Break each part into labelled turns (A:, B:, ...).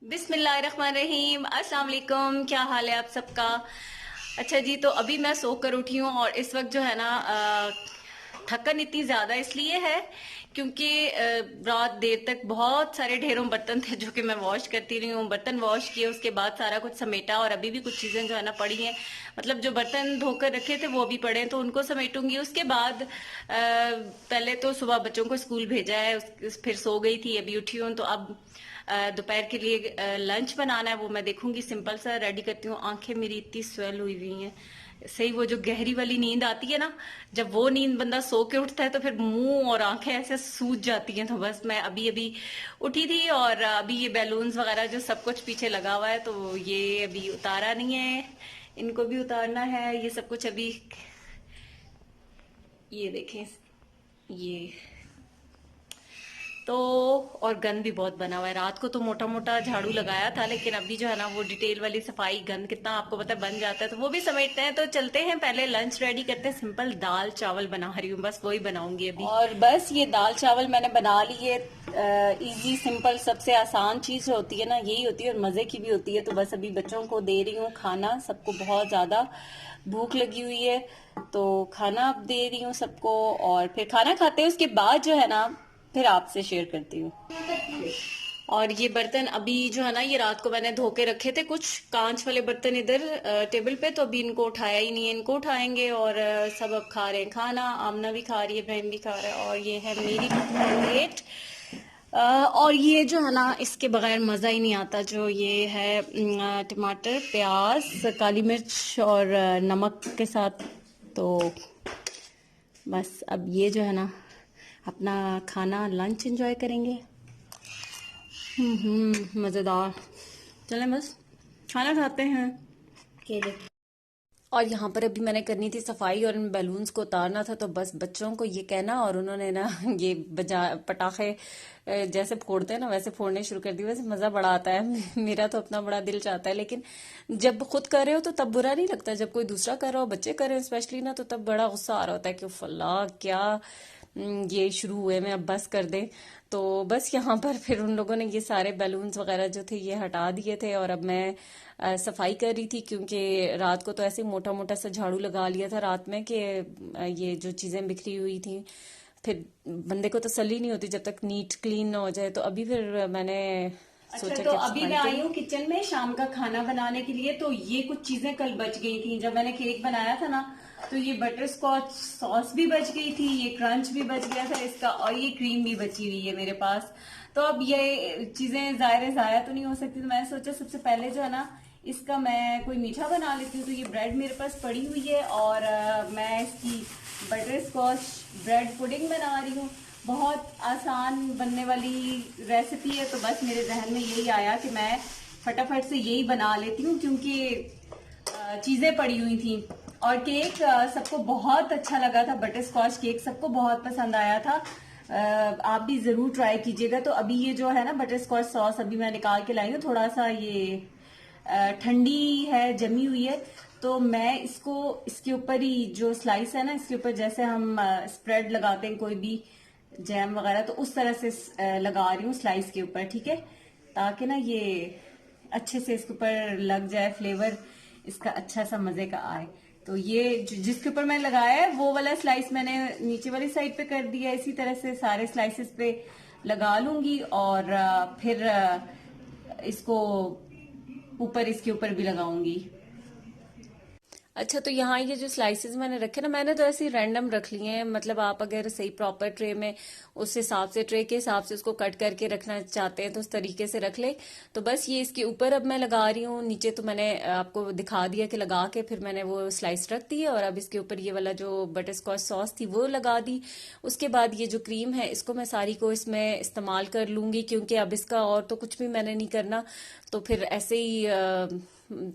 A: बिस्मिल्लाहिर्रहमानिर्रहीम। अस्सलाम वालेकुम। क्या हाल है आप सबका? अच्छा जी, तो अभी मैं सो कर उठी हूँ और इस वक्त जो है ना थकन इतनी ज़्यादा इसलिए है क्योंकि रात देर तक बहुत सारे ढेरों बर्तन थे जो कि मैं वॉश करती रही हूँ। बर्तन वॉश किए, उसके बाद सारा कुछ समेटा और अभी भी कुछ चीज़ें जो है ना पड़ी हैं। मतलब जो बर्तन धोकर रखे थे वो भी पड़े हैं, तो उनको समेटूंगी। उसके बाद पहले तो सुबह बच्चों को स्कूल भेजा है, फिर सो गई थी, अभी उठी हूँ। तो अब दोपहर के लिए लंच बनाना है, वो मैं देखूंगी। सिंपल सा रेडी करती हूँ। आंखें मेरी इतनी स्वेल हुई हुई हैं, सही वो जो गहरी वाली नींद आती है ना, जब वो नींद बंदा सो के उठता है तो फिर मुंह और आंखें ऐसे सूज जाती हैं। तो बस मैं अभी अभी उठी थी और अभी ये बैलून्स वगैरह जो सब कुछ पीछे लगा हुआ है, तो ये अभी उतारा नहीं है, इनको भी उतारना है। ये सब कुछ अभी, ये देखें, ये तो और गंद भी बहुत बना हुआ है। रात को तो मोटा मोटा झाड़ू लगाया था, लेकिन अभी जो है ना वो डिटेल वाली सफाई, गंद कितना आपको पता है बन जाता है, तो वो भी समेटते हैं। तो चलते हैं, पहले लंच रेडी करते हैं। सिंपल दाल चावल बना रही हूँ, बस वही बनाऊंगी अभी। और बस ये दाल चावल मैंने बना लिए। इजी सिंपल सबसे आसान चीज होती है ना, यही होती है और मजे की भी होती है। तो बस अभी बच्चों को दे रही हूँ खाना, सबको बहुत ज्यादा भूख लगी हुई है, तो खाना अब दे रही हूँ सबको। और फिर खाना खाते हैं, उसके बाद जो है ना फिर आपसे शेयर करती हूँ। और ये बर्तन अभी जो है ना, ये रात को मैंने धो के रखे थे, कुछ कांच वाले बर्तन इधर टेबल पे, तो अभी इनको उठाया ही नहीं है। इनको उठाएंगे और सब अब खा रहे हैं खाना। आमना भी खा रही है, बहन भी खा रहा है, और ये है मेरी प्लेट। और ये जो है ना, इसके बगैर मज़ा ही नहीं आता। जो ये है टमाटर, प्याज, काली मिर्च और नमक के साथ। तो बस अब ये जो है ना, अपना खाना लंच एंजॉय करेंगे। मज़ेदार। चलें बस खाना खाते हैं। केले और यहाँ पर अभी मैंने करनी थी सफाई और इन बैलून्स को उतारना था, तो बस बच्चों को ये कहना और उन्होंने ना ये बजा पटाखे जैसे फोड़ते हैं ना वैसे फोड़ने शुरू कर दिए। वैसे मज़ा बड़ा आता है मेरा तो अपना बड़ा दिल चाहता है, लेकिन जब खुद कर रहे हो तो तब बुरा नहीं लगता। जब कोई दूसरा कर रहा हो, बच्चे कर रहे हो स्पेशली ना, तो तब बड़ा गुस्सा आ रहा होता है कि अल्लाह क्या ये शुरू हुए में, अब बस कर दें। तो बस यहाँ पर फिर उन लोगों ने ये सारे बैलून्स वगैरह जो थे ये हटा दिए थे, और अब मैं सफाई कर रही थी क्योंकि रात को तो ऐसे मोटा मोटा सा झाड़ू लगा लिया था रात में कि ये जो चीज़ें बिखरी हुई थी, फिर बंदे को तसल्ली नहीं होती जब तक नीट क्लीन ना हो जाए। तो अभी फिर मैंने सोचा तो अभी मैं आई हूँ किचन में शाम का खाना बनाने के लिए। तो ये कुछ चीजें कल बच गई थी, जब मैंने केक बनाया था ना, तो ये बटर स्कॉच सॉस भी बच गई थी, ये क्रंच भी बच गया था इसका, और ये क्रीम भी बची हुई है मेरे पास। तो अब ये चीजें ज़ाया तो नहीं हो सकती, तो मैंने सोचा सबसे पहले जो है ना, इसका मैं कोई मीठा बना लेती हूँ। तो ये ब्रेड मेरे पास पड़ी हुई है और मैं इसकी बटर स्कॉच ब्रेड पुडिंग बना रही हूँ। बहुत आसान बनने वाली रेसिपी है, तो बस मेरे जहन में यही आया कि मैं फटाफट से यही बना लेती हूँ, क्योंकि चीज़ें पड़ी हुई थी। और केक सबको बहुत अच्छा लगा था, बटर स्कॉच केक सबको बहुत पसंद आया था। आप भी ज़रूर ट्राई कीजिएगा। तो अभी ये जो है ना बटर स्कॉच सॉस अभी मैं निकाल के लाई हूँ, थोड़ा सा ये ठंडी है, जमी हुई है। तो मैं इसको इसके ऊपर ही जो स्लाइस है ना, इसके ऊपर जैसे हम स्प्रेड लगाते हैं कोई भी जैम वगैरह, तो उस तरह से लगा रही हूँ स्लाइस के ऊपर, ठीक है, ताकि ना ये अच्छे से इसके ऊपर लग जाए, फ्लेवर इसका अच्छा सा मजे का आए। तो ये जिसके ऊपर मैंने लगाया है वो वाला स्लाइस मैंने नीचे वाली साइड पे कर दिया। इसी तरह से सारे स्लाइसेस पे लगा लूंगी और फिर इसको ऊपर, इसके ऊपर भी लगाऊंगी। अच्छा, तो यहाँ ये जो स्लाइसेस मैंने रखे ना, मैंने तो ऐसे ही रैंडम रख लिए हैं। मतलब आप अगर सही प्रॉपर ट्रे में उस हिसाब से, ट्रे के हिसाब से उसको कट करके रखना चाहते हैं तो उस तरीके से रख ले। तो बस ये इसके ऊपर अब मैं लगा रही हूँ। नीचे तो मैंने आपको दिखा दिया कि लगा के फिर मैंने वो स्लाइस रख दी है, और अब इसके ऊपर ये वाला जो बटर स्कॉच सॉस थी वो लगा दी। उसके बाद ये जो क्रीम है इसको मैं सारी को इसमें इस्तेमाल कर लूंगी, क्योंकि अब इसका और तो कुछ भी मैंने नहीं करना। तो फिर ऐसे ही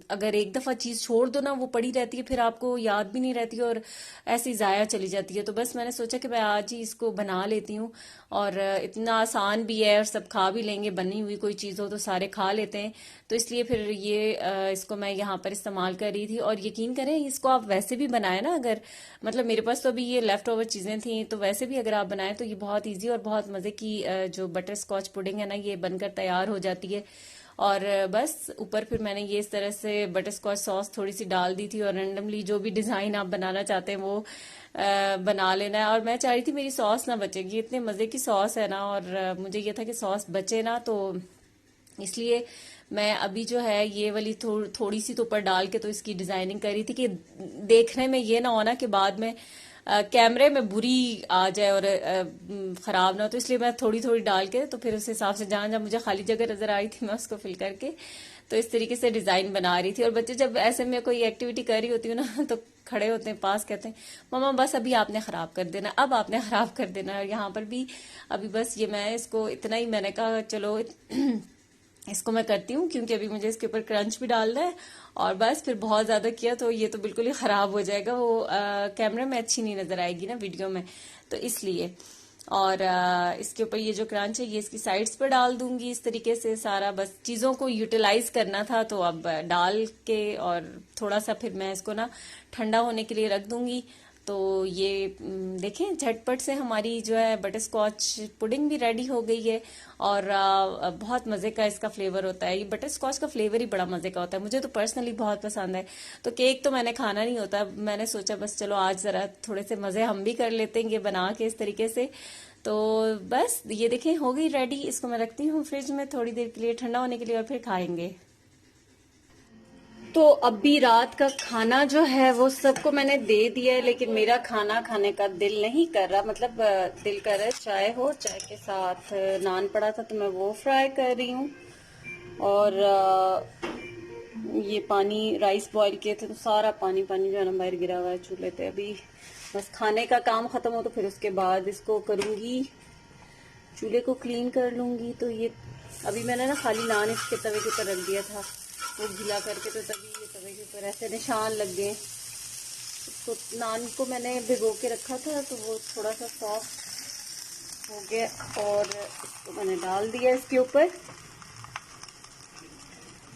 A: अगर एक दफा चीज छोड़ दो ना, वो पड़ी रहती है, फिर आपको याद भी नहीं रहती और ऐसी जाया चली जाती है। तो बस मैंने सोचा कि मैं आज ही इसको बना लेती हूँ, और इतना आसान भी है और सब खा भी लेंगे। बनी हुई कोई चीज हो तो सारे खा लेते हैं, तो इसलिए फिर ये इसको मैं यहाँ पर इस्तेमाल कर रही थी। और यकीन करें, इसको आप वैसे भी बनाए ना, अगर मतलब मेरे पास तो अभी ये लेफ्ट ओवर चीजें थी, तो वैसे भी अगर आप बनाए तो ये बहुत ईजी और बहुत मजे की जो बटर स्कॉच पुडिंग है ना, ये बनकर तैयार हो जाती है। और बस ऊपर फिर मैंने ये इस तरह से बटर स्कॉच सॉस थोड़ी सी डाल दी थी, और रैंडमली जो भी डिजाइन आप बनाना चाहते हैं वो बना लेना है। और मैं चाह रही थी मेरी सॉस ना बचेगी, इतने मजे की सॉस है ना, और मुझे ये था कि सॉस बचे ना, तो इसलिए मैं अभी जो है ये वाली थोड़ी सी तो ऊपर डाल के तो इसकी डिजाइनिंग कर रही थी कि देखने में ये ना होना कि बाद में कैमरे में बुरी आ जाए और खराब ना हो, तो इसलिए मैं थोड़ी थोड़ी डाल के तो फिर उस हिसाब से जहां जहां मुझे खाली जगह नजर आ रही थी मैं उसको फिल करके तो इस तरीके से डिजाइन बना रही थी। और बच्चे जब ऐसे में कोई एक्टिविटी कर रही होती हूँ ना तो खड़े होते हैं पास, कहते हैं मम्मा बस अभी आपने खराब कर देना, अब आपने खराब कर देना। और यहाँ पर भी अभी बस ये मैं इसको इतना ही मैंने कहा चलो इसको मैं करती हूँ, क्योंकि अभी मुझे इसके ऊपर क्रंच भी डालना है, और बस फिर बहुत ज्यादा किया तो ये तो बिल्कुल ही खराब हो जाएगा, वो कैमरे में अच्छी नहीं नजर आएगी ना वीडियो में, तो इसलिए। और इसके ऊपर ये जो क्रंच है ये इसकी साइड्स पर डाल दूंगी इस तरीके से सारा, बस चीजों को यूटिलाइज करना था तो अब डाल के, और थोड़ा सा फिर मैं इसको ना ठंडा होने के लिए रख दूंगी। तो ये देखें झटपट से हमारी जो है बटर स्कॉच पुडिंग भी रेडी हो गई है, और बहुत मजे का इसका फ्लेवर होता है। ये बटर स्कॉच का फ्लेवर ही बड़ा मजे का होता है, मुझे तो पर्सनली बहुत पसंद है। तो केक तो मैंने खाना नहीं होता, मैंने सोचा बस चलो आज जरा थोड़े से मजे हम भी कर लेते हैं ये बना के इस तरीके से। तो बस ये देखें हो गई रेडी, इसको मैं रखती हूँ फ्रिज में थोड़ी देर के लिए ठंडा होने के लिए, और फिर खाएंगे। तो अभी रात का खाना जो है वो सबको मैंने दे दिया है, लेकिन मेरा खाना खाने का दिल नहीं कर रहा, मतलब दिल कर रहा है चाय हो, चाय के साथ नान पड़ा था तो मैं वो फ्राई कर रही हूँ। और ये पानी राइस बॉईल किए थे तो सारा पानी पानी जो है ना बाहर गिरा हुआ है चूल्हे पे। अभी बस खाने का काम खत्म हो तो फिर उसके बाद इसको करूंगी, चूल्हे को क्लीन कर लूंगी। तो ये अभी मैंने ना खाली नान इसके तवे के ऊपर रख दिया था, वो गीला करके, तो तभी ये तवे के ऊपर ऐसे निशान लग गए। तो नान को मैंने भिगो के रखा था तो वो थोड़ा सा सॉफ्ट हो गया, और इसको मैंने डाल दिया इसके ऊपर।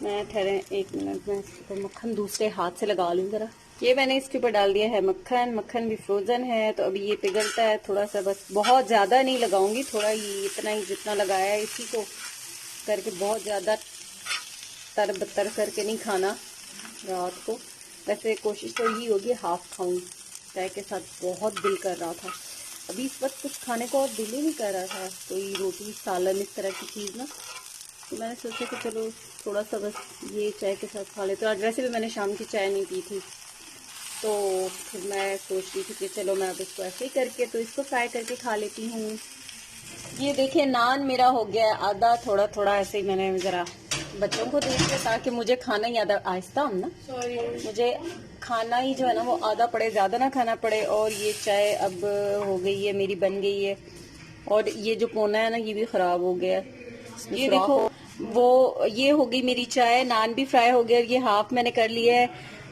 A: मैं ठहरे 1 मिनट में इसको मक्खन दूसरे हाथ से लगा लूँ जरा। ये मैंने इसके ऊपर डाल दिया है मक्खन, मक्खन भी फ्रोजन है तो अभी ये पिघलता है थोड़ा सा, बस बहुत ज्यादा नहीं लगाऊंगी, थोड़ा ही इतना ही जितना लगाया है इसी को करके, बहुत ज्यादा तर करके नहीं खाना रात को। वैसे कोशिश तो यही होगी हाफ खाऊं, चाय के साथ बहुत दिल कर रहा था। अभी इस वक्त कुछ खाने को और दिल ही नहीं कर रहा था, कोई रोटी सालन इस तरह की चीज़ ना, तो मैंने सोचा कि चलो थोड़ा सा बस ये चाय के साथ खा लेते। आज वैसे भी मैंने शाम की चाय नहीं पी थी, तो फिर मैं सोच रही थी कि चलो मैं अब इसको ऐसे ही करके तो इसको फ्राई करके खा लेती हूँ। ये देखिए नान मेरा हो गया है आधा, थोड़ा थोड़ा ऐसे ही मैंने जरा बच्चों को दे दिया ताकि मुझे खाना ही आधा, आहिस्ता हम ना, मुझे खाना ही जो है ना वो आधा पड़े, ज्यादा ना खाना पड़े। और ये चाय अब हो गई है मेरी, बन गई है। और ये जो पोना है ना ये भी खराब हो गया है, ये देखो वो ये हो गई मेरी चाय। नान भी फ्राई हो गया, ये हाफ मैंने कर लिया है,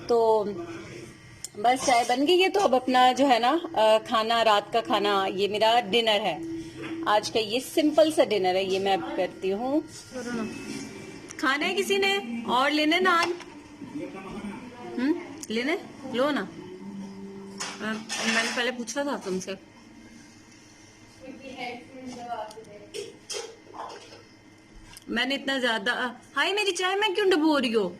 A: तो बस चाय बन गई है। तो अब अपना जो है ना खाना, रात का खाना, ये मेरा डिनर है आज का, ये सिंपल सा डिनर है, ये मैं अब करती हूँ। खाना है किसी ने और लेने नान? लेने लो ना, मैंने पहले पूछा था तुमसे। मैंने इतना ज्यादा, हाय मेरी चाय मैं क्यों डुबो रही हो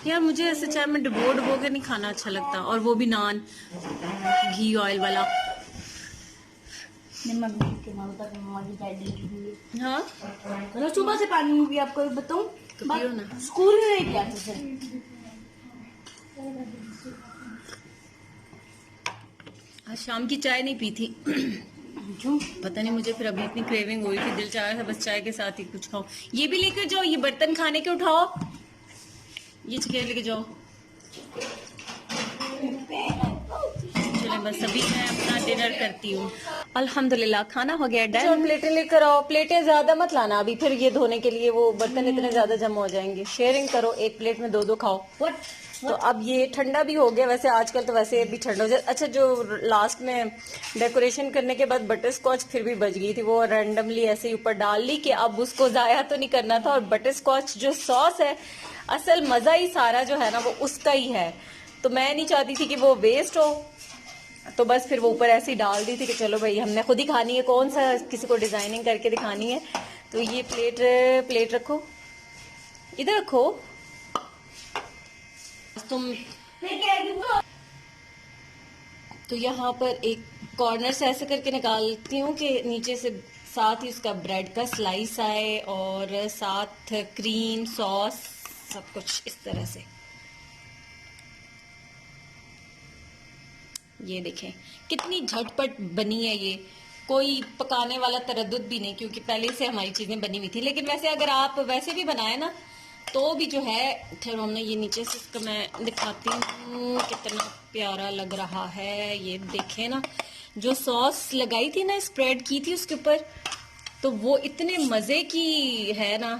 A: यार, मुझे ऐसे चाय में डुबो के नहीं खाना अच्छा लगता, और वो भी नान घी ऑयल वाला। हाँ
B: सुबह से पानी भी आपको बताऊं
A: तो पियो ना,
B: स्कूल में नहीं किया था।
A: आज शाम की चाय नहीं पी थी क्यों पता नहीं, मुझे फिर अभी इतनी क्रेविंग हुई थी, दिल चाह रहा था बस चाय के साथ ही कुछ खाओ। ये भी लेकर जाओ, ये बर्तन खाने के उठाओ, ये चीजें लेके जाओ। चले बस अभी मैं अपना डिनर करती हूँ। अल्हम्दुलिल्लाह खाना हो गया डन। प्लेटें लेकर आओ, प्लेटें ज्यादा मत लाना अभी, फिर ये धोने के लिए वो बर्तन इतने ज्यादा जमा हो जाएंगे। शेयरिंग करो, एक प्लेट में 2-2 खाओ। तो अब ये ठंडा भी हो गया, वैसे आजकल तो वैसे भी ठंडा हो जाए। अच्छा जो लास्ट में डेकोरेशन करने के बाद बटर स्कॉच फिर भी बच गई थी, वो रैंडमली ऐसे ही ऊपर डाल ली कि अब उसको जाया तो नहीं करना था। और बटर स्कॉच जो सॉस है, असल मजा ही सारा जो है ना वो उसका ही है, तो मैं नहीं चाहती थी कि वो वेस्ट हो, तो बस फिर वो ऊपर ऐसे ही डाल दी थी कि चलो भाई हमने खुद ही खानी है, कौन सा किसी को डिजाइनिंग करके दिखानी है। तो ये प्लेट रखो, इधर रखो तुम। तो यहाँ पर एक कॉर्नर से ऐसे करके निकालती हूँ कि नीचे से साथ ही उसका ब्रेड का स्लाइस आए और साथ क्रीम सॉस सब कुछ इस तरह से। ये देखें कितनी झटपट बनी है ये, कोई पकाने वाला तरद्दुद भी नहीं, क्योंकि पहले से हमारी चीजें बनी हुई थी। लेकिन वैसे अगर आप वैसे भी बनाए ना तो भी जो है, फिर हमने ये नीचे से इसको मैं दिखाती हूँ कितना प्यारा लग रहा है। ये देखें ना, जो सॉस लगाई थी ना, स्प्रेड की थी उसके ऊपर, तो वो इतने मजे की है ना।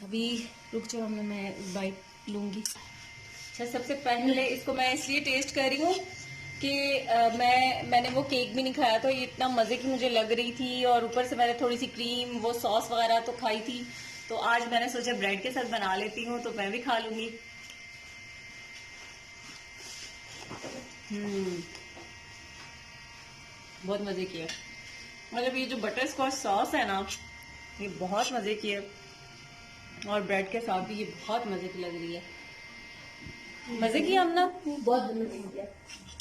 A: अभी रुक जाओ, मैं बाइट लूंगी। अच्छा, सबसे पहले इसको मैं इसलिए टेस्ट कर रही हूँ कि मैंने वो केक भी नहीं खाया, तो ये इतना मजे की मुझे लग रही थी, और ऊपर से मैंने थोड़ी सी क्रीम वो सॉस वगैरह तो खाई थी, तो आज मैंने सोचा ब्रेड के साथ बना लेती हूँ, तो मैं भी खा लूंगी। बहुत मजे की है, मतलब ये जो बटर स्कॉच सॉस है ना, ये बहुत मजे की है, और ब्रेड के साथ भी ये बहुत मजे की लग रही है। मजे की हम ना
B: बहुत मजे की है।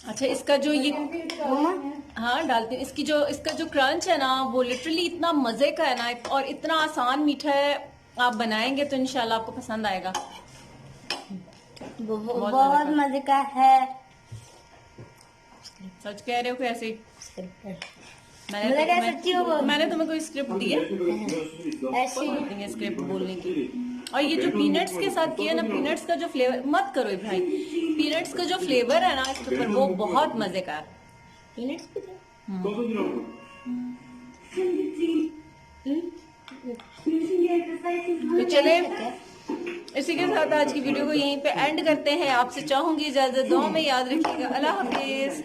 A: अच्छा, इसका जो ये हाँ डालती हूँ, इसका जो क्रंच है ना, वो लिटरली इतना मजे का है ना, और इतना आसान मीठा है। आप बनाएंगे तो इंशाल्लाह आपको पसंद आएगा।
B: बहुत मजे का है।
A: सच कह रहे हो कि ऐसे ही? मैंने तुम्हें कोई स्क्रिप्ट दी है? ऐसी स्क्रिप्ट बोलने की। और ये जो पीनट्स के साथ किया ना, पीनट्स का जो फ्लेवर, मत करो भाई, पीनट्स का जो फ्लेवर है ना इसके ऊपर, वो बहुत मजे का है। पीनट्स भी तो चले, इसी के साथ आज की वीडियो को यहीं पे एंड करते हैं। आपसे चाहूंगी इजाजत, दुआ में याद रखिएगा। अल्लाह हाफिज।